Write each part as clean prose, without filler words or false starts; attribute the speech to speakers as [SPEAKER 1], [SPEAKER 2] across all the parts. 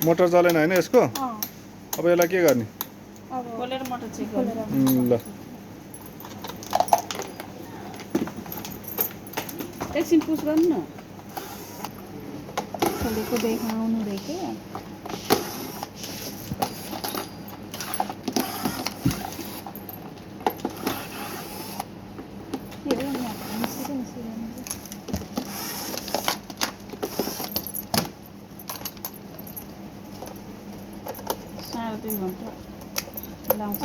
[SPEAKER 1] motor चलेन हैन यसको अब यसलाई के गर्ने
[SPEAKER 2] खोलेर मोटर चेक गर्नु
[SPEAKER 1] ल
[SPEAKER 2] एकछिन पुस गर्नु न
[SPEAKER 3] खोलेको देखाउनु रे के
[SPEAKER 2] साढे 2 घन्टा लाउँछ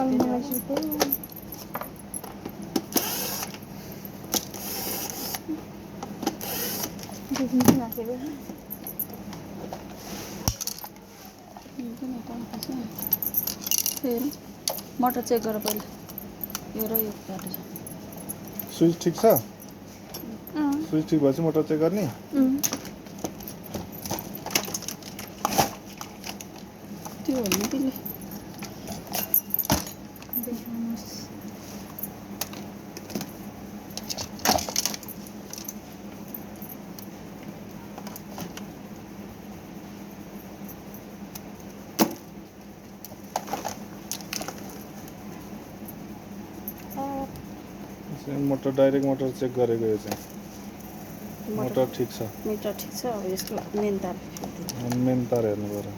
[SPEAKER 2] फेरि मोटर चेक गर पहिला यो र यो काटो छ
[SPEAKER 1] स्विच ठीक छ स्विच ठीक भएपछि मोटर चेक गर्ने
[SPEAKER 2] त्यो होइन त्यसले
[SPEAKER 1] मोटर डाइरेक्ट मोटर चेक गरेको यो चाहिँ मोटर ठीक छ
[SPEAKER 2] मिटर ठिक छ अब यसको मेन तार
[SPEAKER 1] मेन तार हेर्नु पर्यो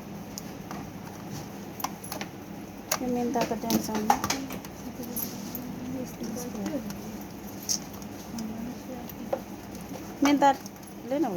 [SPEAKER 2] यो मेन तार त टेन्सन मेन तार लिएन हो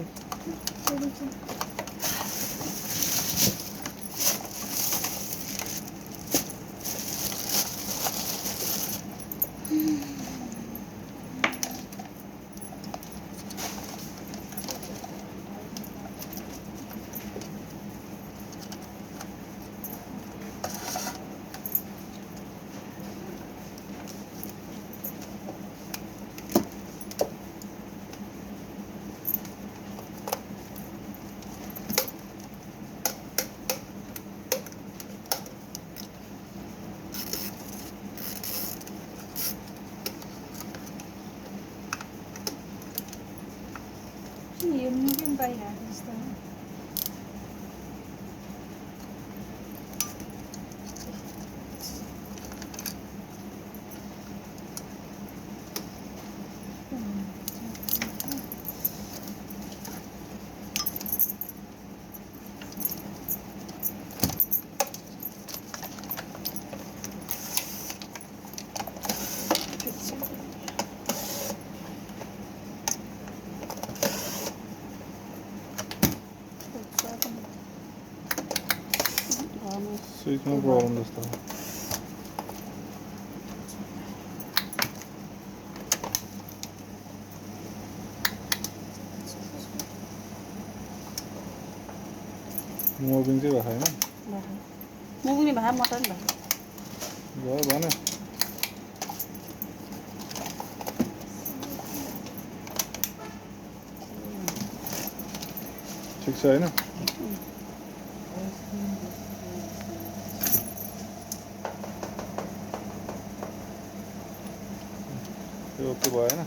[SPEAKER 3] यो मिडियम पाइरहेको जस्तो
[SPEAKER 1] स्विचमा प्रब्लम जस्तो मुभिङ चाहिँ भएको छैन
[SPEAKER 2] मुभिङ भए मोटर नि
[SPEAKER 1] भयो भने ठिक छ हैन त्यो ओके भएन